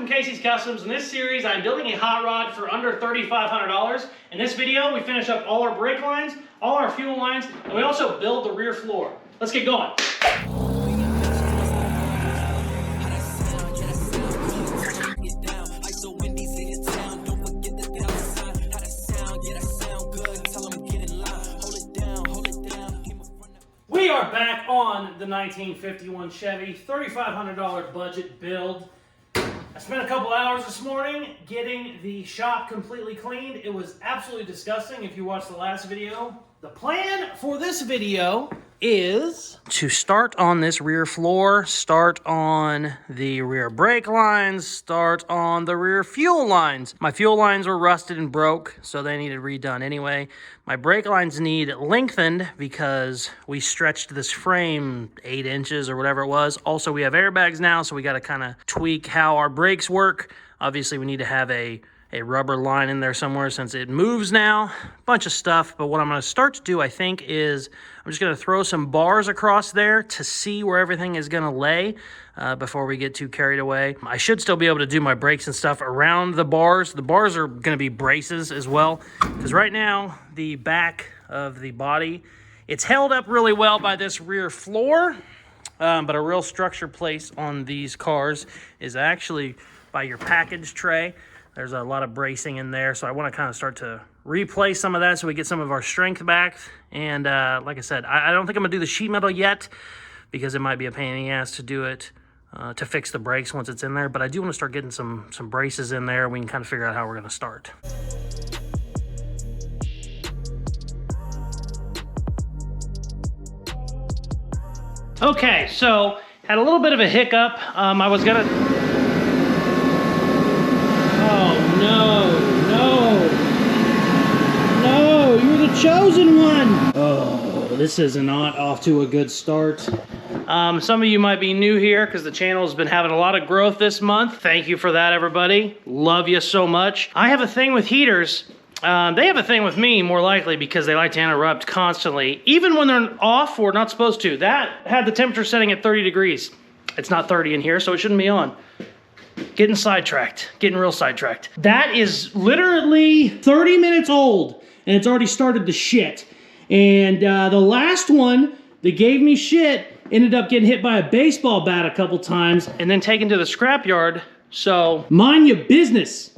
from Casey's Customs. In this series, I'm building a hot rod for under $3,500. In this video, we finish up all our brake lines, all our fuel lines, and we also build the rear floor. Let's get going. We are back on the 1951 Chevy, $3,500 budget build. I spent a couple hours this morning getting the shop completely cleaned. It was absolutely disgusting if you watched the last video. The plan for this video is to start on this rear floor, start on the rear brake lines, start on the rear fuel lines. My fuel lines were rusted and broke, so they needed redone anyway. My brake lines need lengthened because we stretched this frame 8 inches or whatever it was. Also, we have airbags now, so we got to kind of tweak how our brakes work. Obviously, we need to have a rubber line in there somewhere since it moves now. Bunch of stuff, but what I'm going to start to do, I think, is I'm just going to throw some bars across there to see where everything is going to lay before we get too carried away. I should still be able to do my brakes and stuff around the bars. The bars are going to be braces as well, because right now, the back of the body, it's held up really well by this rear floor, but a real structure place on these cars is actually by your package tray. There's a lot of bracing in there, so I want to kind of start to replace some of that so we get some of our strength back. And like I said, I don't think I'm going to do the sheet metal yet because it might be a pain in the ass to do it, to fix the brakes once it's in there. But I do want to start getting some braces in there. We can kind of figure out how we're going to start. Okay, so had a little bit of a hiccup. I was going to... No, you're the chosen one. Oh, this is not off to a good start. Some of you might be new here because the channel has been having a lot of growth this month. Thank you for that, everybody. Love you so much. I have a thing with heaters. They have a thing with me, more likely, because they like to interrupt constantly, even when they're off or not supposed to. That had the temperature setting at 30 degrees. It's not 30 in here, so it shouldn't be on. Getting sidetracked, getting real sidetracked. That is literally 30 minutes old, and it's already started to shit. And the last one that gave me shit ended up getting hit by a baseball bat a couple times and then taken to the scrapyard. So mind your business.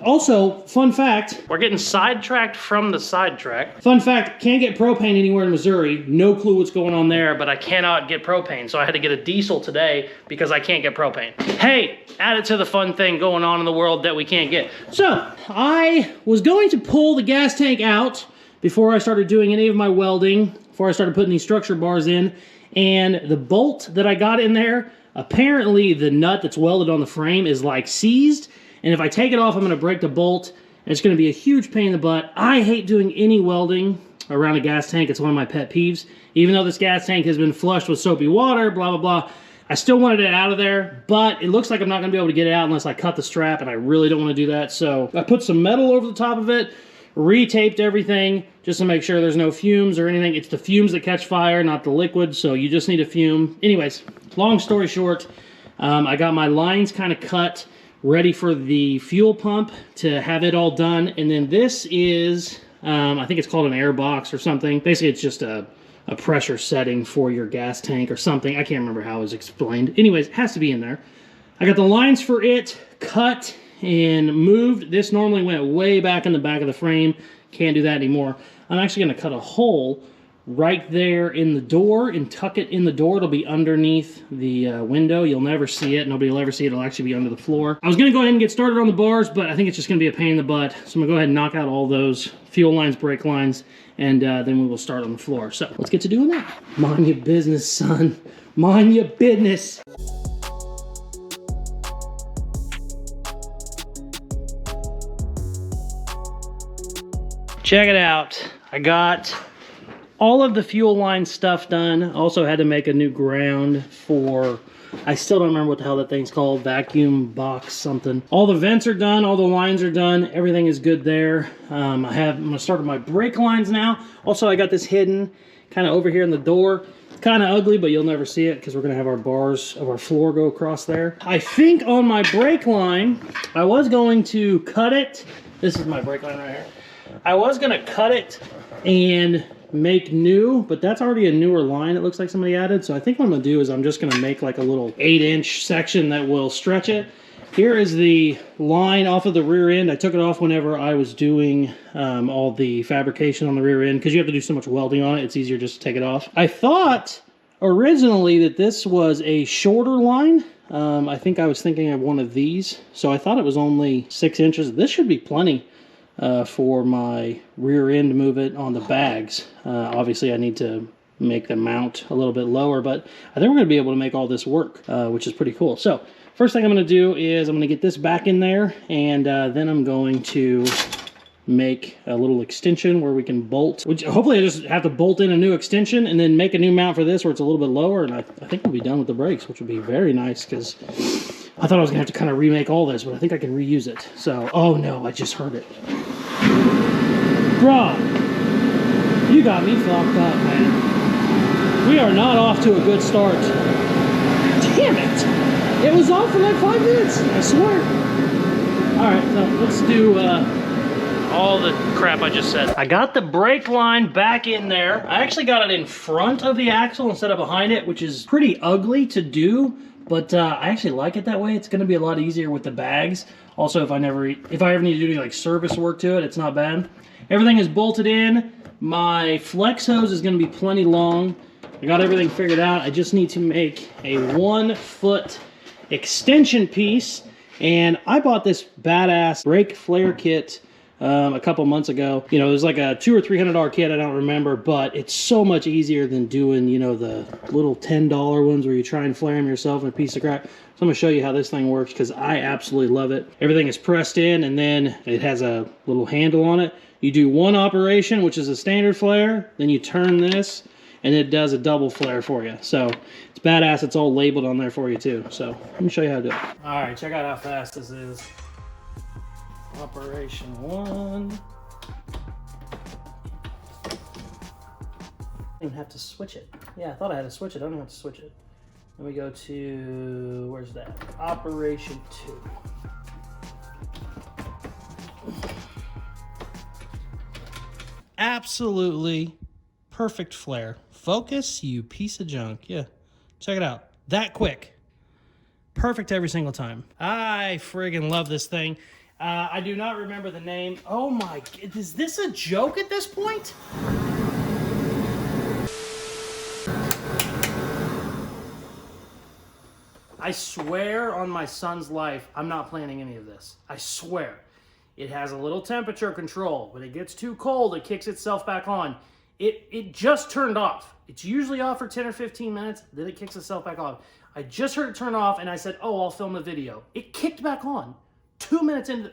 Also, fun fact, we're getting sidetracked from the sidetrack. Fun fact, can't get propane anywhere in Missouri. No clue what's going on there, but I cannot get propane. So I had to get a diesel today because I can't get propane. Hey, add it to the fun thing going on in the world that we can't get. So I was going to pull the gas tank out before I started doing any of my welding, before I started putting these structure bars in, and the bolt that I got in there, apparently the nut that's welded on the frame is like seized. And if I take it off, I'm going to break the bolt, and it's going to be a huge pain in the butt. I hate doing any welding around a gas tank. It's one of my pet peeves. Even though this gas tank has been flushed with soapy water, blah, blah, blah, I still wanted it out of there, but it looks like I'm not going to be able to get it out unless I cut the strap, and I really don't want to do that. So I put some metal over the top of it, retaped everything, just to make sure there's no fumes or anything. It's the fumes that catch fire, not the liquid, so you just need a fume. Anyways, long story short, I got my lines kind of cut, ready for the fuel pump to have it all done. And then this is, I think it's called an air box or something. Basically, it's just a pressure setting for your gas tank or something. I can't remember how it was explained. Anyways, it has to be in there. I got the lines for it cut and moved. This normally went way back in the back of the frame. Can't do that anymore. I'm actually going to cut a hole right there in the door and tuck it in the door. It'll be underneath the window. You'll never see it. Nobody will ever see it. It'll actually be under the floor. I was going to go ahead and get started on the bars, but I think it's just going to be a pain in the butt. So I'm going to go ahead and knock out all those fuel lines, brake lines, and then we will start on the floor. So let's get to doing that. Mind your business, son. Mind your business. Check it out. I got all of the fuel line stuff done. Also had to make a new ground for, I still don't remember what the hell that thing's called, vacuum box something. All the vents are done, all the lines are done, everything is good there. I'm gonna start with my brake lines now. Also, I got this hidden kind of over here in the door. Kind of ugly, but you'll never see it because we're going to have our bars of our floor go across there. I think on my brake line, I was going to cut it. This is my brake line right here. I was going to cut it and make new, but that's already a newer line it looks like somebody added. So I think what I'm going to do is I'm just going to make like a little 8-inch section that will stretch it. Here is the line off of the rear end. I took it off whenever I was doing all the fabrication on the rear end because you have to do so much welding on it. It's easier just to take it off. I thought originally that this was a shorter line. I think I was thinking of one of these. So I thought it was only 6 inches. This should be plenty for my rear end to move it on the bags. Obviously I need to make the mount a little bit lower, but I think we're going to be able to make all this work, which is pretty cool. So first thing I'm going to do is I'm going to get this back in there, and then I'm going to make a little extension where we can bolt, which hopefully I just have to bolt in a new extension and then make a new mount for this where it's a little bit lower, and I think we'll be done with the brakes, which would be very nice because I thought I was going to have to kind of remake all this, but I think I can reuse it. So, oh no, I just heard it. Bruh, you got me fucked up, man. We are not off to a good start. Damn it. It was off for like 5 minutes, I swear. All right, so let's do all the crap I just said. I got the brake line back in there. I actually got it in front of the axle instead of behind it, which is pretty ugly to do, but I actually like it that way. It's gonna be a lot easier with the bags. Also, if I ever need to do any like service work to it, it's not bad. Everything is bolted in. My flex hose is gonna be plenty long. I got everything figured out. I just need to make a 1-foot extension piece, and I bought this badass brake flare kit a couple months ago. You know, it was like a $200 or $300 kit, I don't remember, but it's so much easier than doing, you know, the little $10 ones where you try and flare them yourself in a piece of crap. So I'm gonna show you how this thing works because I absolutely love it. Everything is pressed in, and then it has a little handle on it. You do one operation, which is a standard flare, then you turn this, and it does a double flare for you. So it's badass. It's all labeled on there for you too. So let me show you how to do it. All right, check out how fast this is. Operation 1. I don't even have to switch it. Yeah, I thought I had to switch it. I don't even have to switch it. Then we go to, where's that? Operation 2. Absolutely perfect flare. Focus, you piece of junk. Yeah, check it out. That quick. Perfect every single time. I friggin' love this thing. I do not remember the name. Oh my, is this a joke at this point? I swear on my son's life, I'm not planning any of this. I swear. It has a little temperature control. When it gets too cold, it kicks itself back on. It just turned off. It's usually off for 10 or 15 minutes, then it kicks itself back off. I just heard it turn off, and I said, oh, I'll film a video. It kicked back on. 2 minutes into...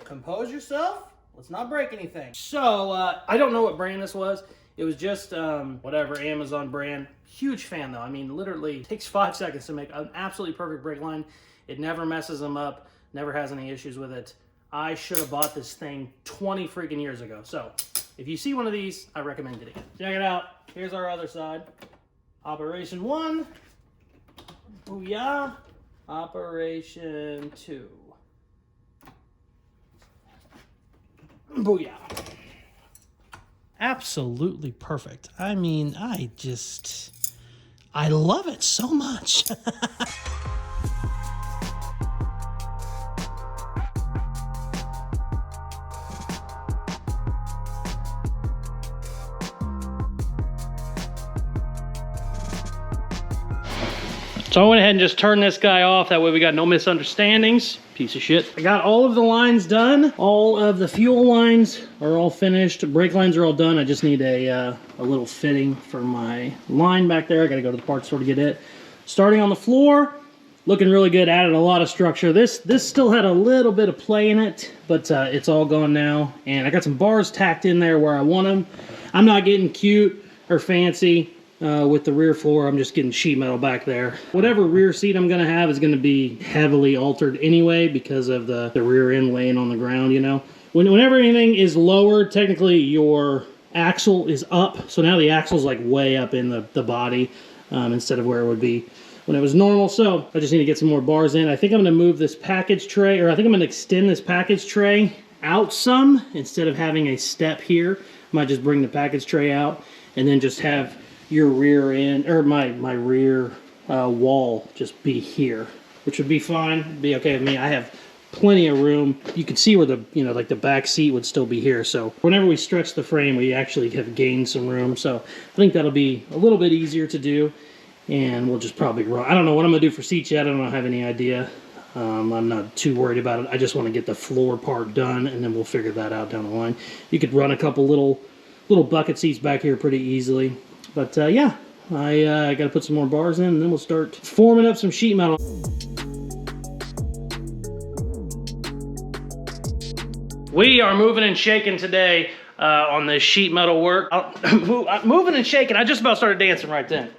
Compose yourself. Let's not break anything. So, I don't know what brand this was. It was just, whatever, Amazon brand. Huge fan, though. I mean, literally takes 5 seconds to make an absolutely perfect brake line. It never messes them up. Never has any issues with it. I should have bought this thing 20 freaking years ago. So, if you see one of these, I recommend getting it. Check it out. Here's our other side. Operation 1. Booyah. Operation 2. Booyah. Absolutely perfect. I mean, I love it so much. So I went ahead and just turned this guy off. That way we got no misunderstandings. Piece of shit. I got all of the lines done. All of the fuel lines are all finished. Brake lines are all done. I just need a little fitting for my line back there. I gotta go to the parts store to get it. Starting on the floor, looking really good. Added a lot of structure. This still had a little bit of play in it, but it's all gone now. And I got some bars tacked in there where I want them. I'm not getting cute or fancy. With the rear floor, I'm just getting sheet metal back there. Whatever rear seat I'm gonna have is gonna be heavily altered anyway because of the rear end laying on the ground, you know. whenever anything is lowered, technically your axle is up. So now the axle's like way up in the body instead of where it would be when it was normal. So I just need to get some more bars in. I think I'm going to move this package tray, or I think I'm going to extend this package tray out some instead of having a step here. I might just bring the package tray out and then just have your rear end, or my rear wall just be here, which would be fine, be okay with me. I have plenty of room. You can see where the, like the back seat would still be here. So whenever we stretch the frame, we actually have gained some room. So I think that'll be a little bit easier to do. And we'll just probably run. I don't know what I'm gonna do for seats yet. I don't have any idea. I'm not too worried about it. I just want to get the floor part done, and then we'll figure that out down the line. You could run a couple little bucket seats back here pretty easily. But yeah, I got to put some more bars in, and then we'll start forming up some sheet metal. We are moving and shaking today on this sheet metal work. Moving and shaking. I just about started dancing right then.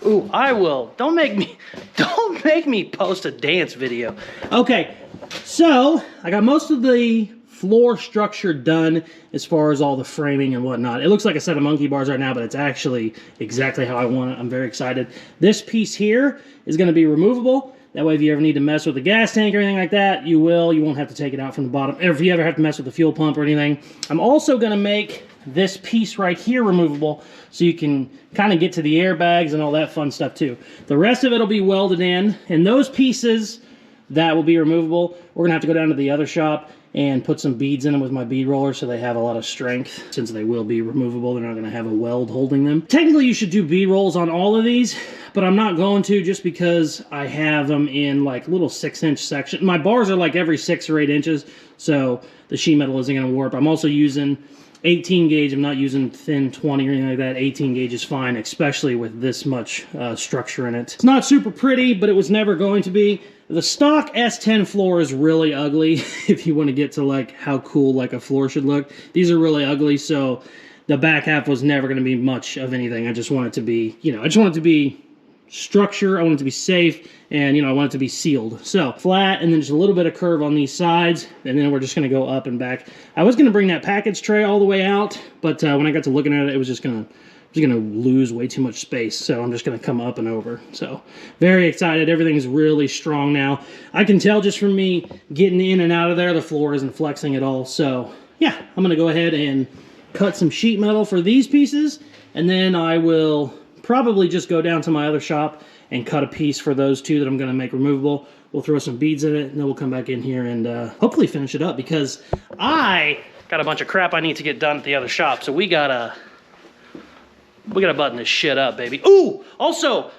Ooh, I will. Don't make me post a dance video. Okay, so I got most of the floor structure done as far as all the framing and whatnot. It looks like a set of monkey bars right now, but it's actually exactly how I want it. I'm very excited. This piece here is going to be removable. That way, if you ever need to mess with the gas tank or anything like that, you will. You won't have to take it out from the bottom. Or if you ever have to mess with the fuel pump or anything. I'm also going to make this piece right here removable so you can kind of get to the airbags and all that fun stuff too. The rest of it will be welded in, and those pieces that will be removable, we're going to have to go down to the other shop and put some beads in them with my bead roller so they have a lot of strength. Since they will be removable, they're not going to have a weld holding them. Technically, you should do bead rolls on all of these, but I'm not going to just because I have them in like little 6-inch sections. My bars are like every 6 or 8 inches, so the sheet metal isn't going to warp. I'm also using 18 gauge. I'm not using thin 20 or anything like that. 18 gauge is fine, especially with this much structure in it. It's not super pretty, but it was never going to be. The stock S10 floor is really ugly if you want to get to like how cool like a floor should look. These are really ugly, so the back half was never going to be much of anything. I just want it to be, I just want it to be structure. I want it to be safe, and I want it to be sealed. So flat, and then just a little bit of curve on these sides, and then we're just going to go up and back. I was going to bring that package tray all the way out, but when I got to looking at it, it was just going to lose way too much space, so I'm just going to come up and over. So very excited. Everything's really strong now. I can tell just from me getting in and out of there, the floor isn't flexing at all. So yeah, I'm going to go ahead and cut some sheet metal for these pieces, and then I will probably just go down to my other shop and cut a piece for those two that I'm going to make removable. We'll throw some beads in it, and then we'll come back in here and hopefully finish it up, because I got a bunch of crap I need to get done at the other shop. So we gotta button this shit up, baby. Ooh, also,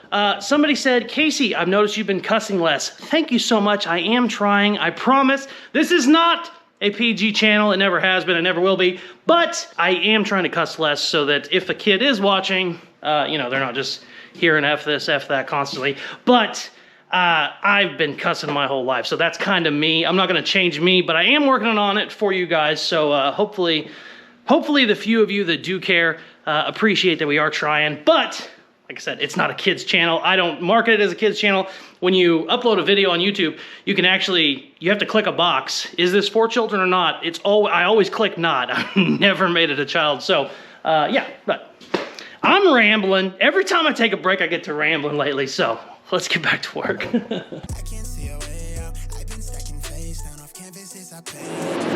somebody said, Casey, I've noticed you've been cussing less. Thank you so much. I am trying. I promise. This is not a PG channel. It never has been. It never will be. But I am trying to cuss less so that if a kid is watching, they're not just hearing F this, F that constantly. But I've been cussing my whole life, so that's kind of me. I'm not going to change me, but I am working on it for you guys. So hopefully the few of you that do care appreciate that we are trying. But like I said, it's not a kids channel. I don't market it as a kids channel. When you upload a video on YouTube, you have to click a box. Is this for children or not? I always click not. I've never made it a child. So yeah, but I'm rambling. Every time I take a break, I get to rambling lately. So let's get back to work.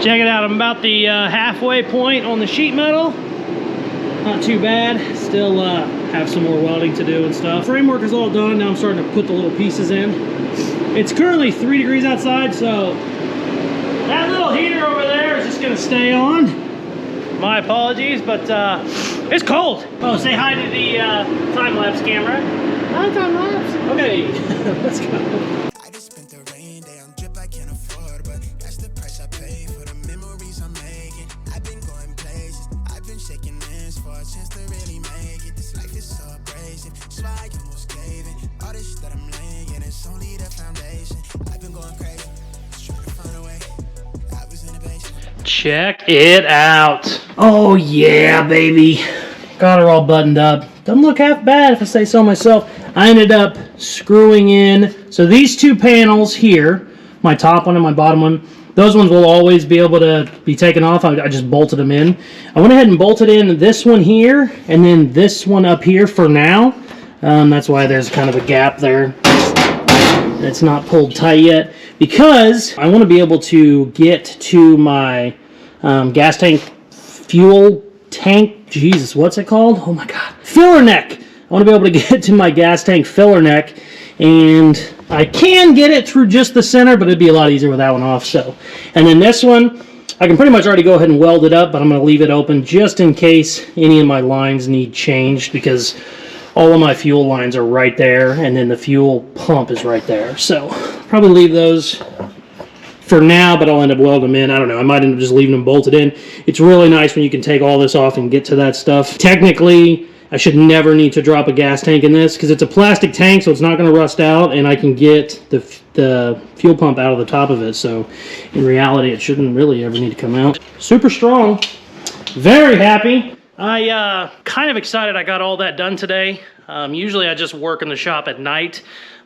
Check it out. I'm about the halfway point on the sheet metal. Not too bad. Still have some more welding to do and stuff. Framework is all done. Now I'm starting to put the little pieces in. It's currently 3 degrees outside, so that little heater over there is just going to stay on. My apologies, but it's cold. Oh, say hi to the time-lapse camera. Hi, time-lapse. Okay, let's go. Check it out. Oh yeah, baby. Got her all buttoned up. Doesn't look half bad if I say so myself. I ended up screwing in, so these two panels here, my top one and my bottom one, Those ones will always be able to be taken off. I just bolted them in. I went ahead and bolted in this one here and then this one up here for now. That's why there's kind of a gap there. It's not pulled tight yet because I want to be able to get to my gas tank, fuel tank, Jesus, what's it called? Oh my God, filler neck. I want to be able to get to my gas tank filler neck, and I can get it through just the center, but it'd be a lot easier with that one off. So, and then this one, I can pretty much already go ahead and weld it up, but I'm going to leave it open just in case any of my lines need changed, because all of my fuel lines are right there, and then the fuel pump is right there. So probably leave those for now, but I'll end up welding them in. I don't know. I might end up just leaving them bolted in. It's really nice when you can take all this off and get to that stuff. Technically, I should never need to drop a gas tank in this because it's a plastic tank, so it's not going to rust out, and I can get the fuel pump out of the top of it. So in reality, it shouldn't really ever need to come out. Super strong. Very happy. I kind of excited I got all that done today. Usually I just work in the shop at night,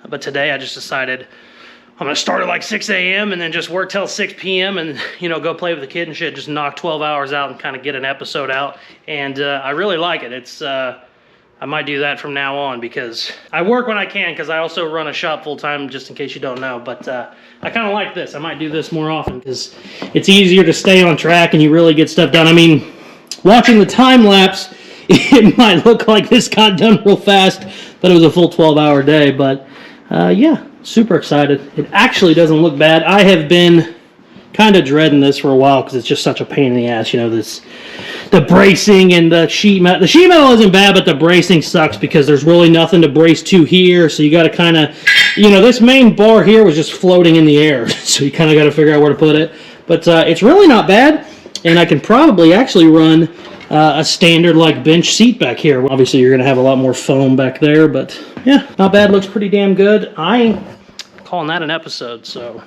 but today I just decided I'm gonna start at like 6 a.m. and then just work till 6 p.m. and, you know, go play with the kid and shit, just knock 12 hours out and kind of get an episode out. And I really like it. It's I might do that from now on because I work when I can, because I also run a shop full time, just in case you don't know. But I kind of like this. I might do this more often because it's easier to stay on track and you really get stuff done. I mean, watching the time lapse, it might look like this got done real fast, but it was a full 12-hour day. But yeah, super excited. It actually doesn't look bad. I have been kind of dreading this for a while because it's just such a pain in the ass. You know, the bracing and the sheet metal. The sheet metal isn't bad, but the bracing sucks because there's really nothing to brace to here. So you got to kind of, you know, this main bar here was just floating in the air. So you kind of got to figure out where to put it. But it's really not bad. And I can probably actually run a standard like bench seat back here. Obviously you're going to have a lot more foam back there, but yeah, not bad. Looks pretty damn good. I'm calling that an episode. So,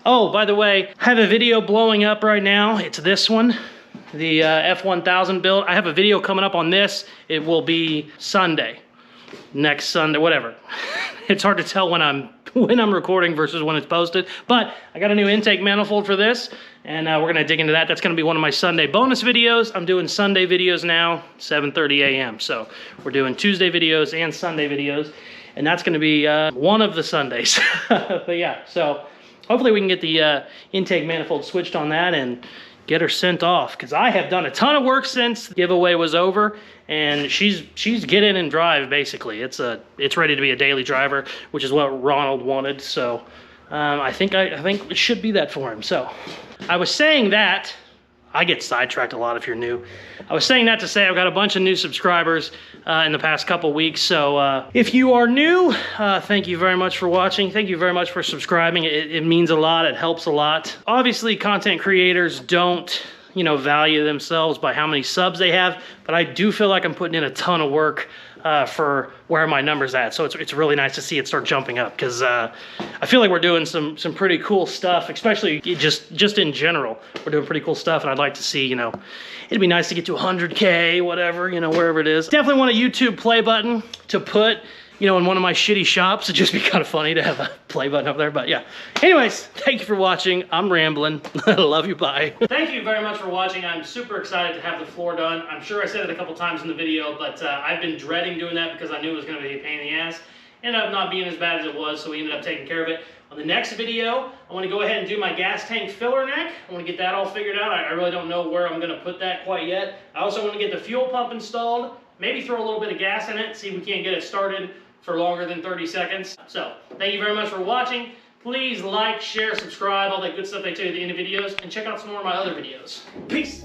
oh, by the way, I have a video blowing up right now. It's this one, the F1000 build. I have a video coming up on this. It will be Sunday, next Sunday, whatever. It's hard to tell when I'm recording versus when it's posted, but I got a new intake manifold for this, and we're gonna dig into that. That's gonna be one of my Sunday bonus videos. I'm doing Sunday videos now, 7:30 a.m. So we're doing Tuesday videos and Sunday videos, and that's gonna be one of the Sundays. But yeah, so hopefully we can get the intake manifold switched on that and get her sent off, because I have done a ton of work since the giveaway was over, and she's get in and drive basically. It's ready to be a daily driver, which is what Ronald wanted. So I think it should be that for him. So I was saying that, I get sidetracked a lot if you're new. I was saying that to say I've got a bunch of new subscribers in the past couple weeks. So if you are new, thank you very much for watching. Thank you very much for subscribing. It means a lot. It helps a lot. Obviously, content creators don't, you know, value themselves by how many subs they have, but I do feel like I'm putting in a ton of work for where my number's at. So it's really nice to see it start jumping up, because I feel like we're doing some pretty cool stuff, especially just in general. We're doing pretty cool stuff, and I'd like to see, you know, it'd be nice to get to 100K, whatever, you know, wherever it is. Definitely want a YouTube play button to put, you know, in one of my shitty shops. It'd just be kind of funny to have a play button up there, but yeah. Anyways, thank you for watching. I'm rambling. Love you, bye. Thank you very much for watching. I'm super excited to have the floor done. I'm sure I said it a couple times in the video, but I've been dreading doing that because I knew it was gonna be a pain in the ass. Ended up not being as bad as it was, so we ended up taking care of it. On the next video, I wanna go ahead and do my gas tank filler neck. I wanna get that all figured out. I really don't know where I'm gonna put that quite yet. I also wanna get the fuel pump installed, maybe throw a little bit of gas in it, see if we can't get it started for longer than 30 seconds. So, thank you very much for watching. Please like, share, subscribe, all that good stuff I tell you at the end of videos, and check out some more of my other videos. Peace!